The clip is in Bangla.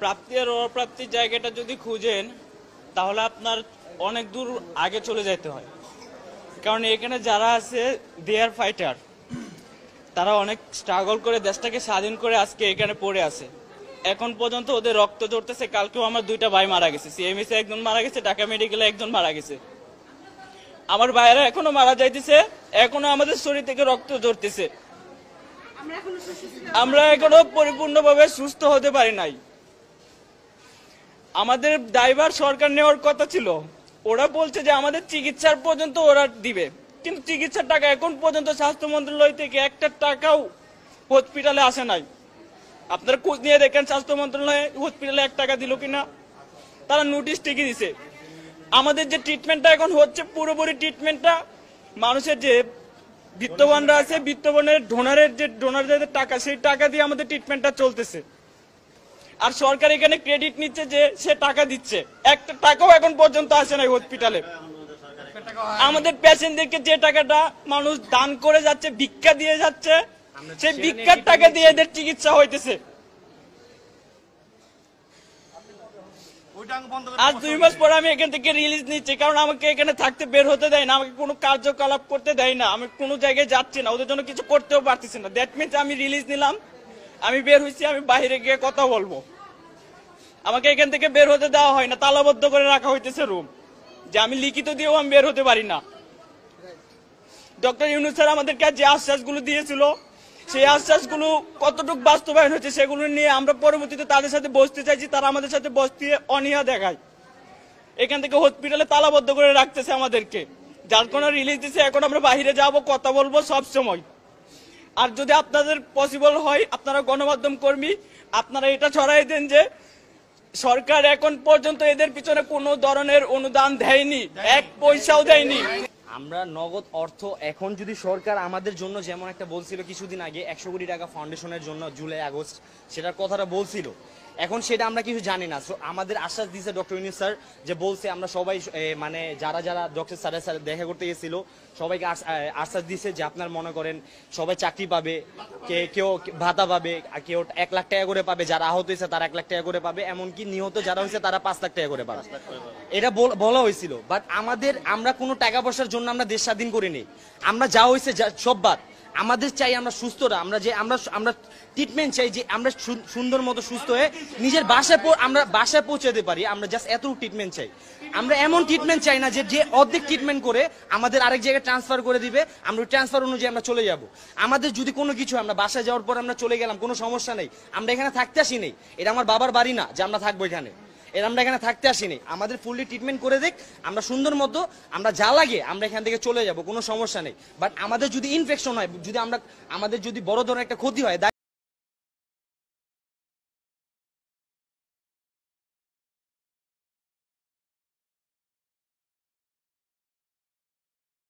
প্রাপ্তি আর অপ্রাপ্তির জায়গাটা যদি খুঁজেন তাহলে আপনার অনেক দূর আগে চলে যেতে হয়, কারণ এখানে যারা আছে দে আর ফাইটার, তারা অনেক স্ট্রাগল করে দেশটাকে স্বাধীন করে আজকে এখানে পড়ে আছে। এখন পর্যন্ত ওদের রক্ত ঝরতেছে। কালকেও আমার 2টা ভাই মারা গেছে, সিএমএসে একজন মারা গেছে, ঢাকা মেডিকেলে একজন মারা গেছে। আমার ভাইয়েরা এখনো মারা যাইতেছে, এখনো আমাদের শরীর থেকে রক্ত ঝরতেছে। আমরা এখনো পরিপূর্ণভাবে সুস্থ হতে পারি নাই। আমাদের দায়ভার সরকার নেওয়ার কথা ছিল। ওরা বলছে যে আমাদের চিকিৎসার পর্যন্ত ওরা দিবে, কিন্তু চিকিৎসার টাকা এখন পর্যন্ত স্বাস্থ্য মন্ত্রণালয় থেকে একটা টাকাও হসপিটালে আসে নাই। আপনারা খোঁজ নিয়ে দেখেন স্বাস্থ্য মন্ত্রণালয়ে হসপিটালে 1 টাকা দিল কিনা। তারা নোটিশ ঠিকই দিছে। আমাদের যে ট্রিটমেন্টটা এখন হচ্ছে, পুরোপুরি ট্রিটমেন্টটা মানুষের যে বিত্তবানরা আছে, বিত্তবানের ডোনারদের টাকা, সেই টাকা দিয়ে আমাদের ট্রিটমেন্টটা চলতেছে। আর সরকার এখানে ক্রেডিট নিচ্ছে যে সে টাকা দিচ্ছে, একটা টাকাও এখন পর্যন্ত আসে নাই হসপিটালে। আমাদের পেশেন্টদেরকে যে টাকাটা মানুষ দান করে যাচ্ছে, ভিক্ষা দিয়ে যাচ্ছে, সেই ভিক্ষার টাকা দিয়ে এদের চিকিৎসা হইতেছে। আজ 2 মাস পরে আমি এখান থেকে রিলিজ নিচ্ছি, কারণ আমাকে এখানে থাকতে বের হতে দেয় না, আমাকে কোনো কার্যকলাপ করতে দেয় না, আমি কোনো জায়গায় যাচ্ছি না, ওদের জন্য কিছু করতেও পারতেছি না। দ্যাট মিনস আমি রিলিজ নিলাম, আমি বের হয়েছি, আমি বাইরে গিয়ে কথা বলবো। আমাকে এখান থেকে বের হতে দেওয়া হয় না, তালাবদ্ধ করে রাখা হইতেছে রুম, যে আমি লিখিত দিয়েও আমি বের হতে পারি না। ডক্টর ইউনূস স্যার আমাদেরকে যে আশ্বাসগুলো দিয়েছিল, সেই আশ্বাসগুলো কতটুকু বাস্তবায়ন হচ্ছে সেগুলো নিয়ে আমরা পরবর্তীতে তাদের সাথে বসতে চাইছি, তারা আমাদের সাথে বসতে অনীহা দেখায়। এখান থেকে হসপিটালে তালাবদ্ধ করে রাখতেছে আমাদেরকে, যার কোনো রিলিজ দিছে। এখন আমরা বাইরে যাব, কথা বলবো সব সময়। আর যদি আপনাদের পসিবল হয়, আপনারা গণমাধ্যম কর্মী, আপনারা এটা ছড়াই দেন যে সরকার এখন পর্যন্ত এদের পিছনে কোনো ধরনের অনুদান দেয়নি, 1 পয়সাও দেয়নি। আমরা নগদ অর্থ এখন যদি সরকার আমাদের জন্য, যেমন একটা বলছিল কিছুদিন আগে 100 কোটি টাকা ফাউন্ডেশনের জন্য জুলাই আগস্ট, সেটার কথাটা বলছিল, এখন সেটা আমরা কিছু জানি না। আমাদের আশ্বাস দিয়েছে ডক্টর ইউনূস স্যার, যে বলছে আমরা সবাই মানে যারা যারা ডক্টর স্যারের সাথে দেখা করতে গেছিল সবাইকে আশ্বাস দিয়েছে যে আপনার মনে করেন সবাই চাকরি পাবে, কেউ ভাতা পাবে, কেউ 1 লাখ টাকা করে পাবে, যারা আহত হয়েছে তারা 1 লাখ টাকা করে পাবে, এমনকি নিহত যারা হয়েছে তারা 5 লাখ টাকা করে পাবে। এটা বলা হয়েছিল। বাট আমরা কোনো টাকা পয়সার জন্য আমরা দেশ স্বাধীন করিনি। আমরা যা হয়েছে সব বাদ, আমাদের চাই আমরা সুস্থরা, আমরা ট্রিটমেন্ট চাই, যে আমরা সুন্দর মতো সুস্থ হয়ে নিজের বাসায় পৌঁছাতে পারি। আমরা জাস্ট এত ট্রিটমেন্ট চাই। আমরা এমন ট্রিটমেন্ট চাই না যে অর্ধেক ট্রিটমেন্ট করে আমাদের আরেক জায়গায় ট্রান্সফার করে দিবে, আমরা ট্রান্সফার অনুযায়ী আমরা চলে যাব। আমাদের যদি কোনো কিছু, আমরা বাসায় যাওয়ার পর আমরা চলে গেলাম, কোনো সমস্যা নেই, আমরা এখানে থাকতে আসি নেই। এটা আমার বাবার বাড়ি না যে আমরা থাকবো এখানে, আমরা এখানে থাকতে আসিনি। আমাদের ফুললি ট্রিটমেন্ট করে দেখ, আমরা সুন্দর মতো, আমরা যা লাগে আমরা এখান থেকে চলে যাব, কোনো সমস্যা নেই। বাট আমাদের যদি ইনফেকশন হয়, আমাদের যদি বড় ধরনের একটা ক্ষতি হয়,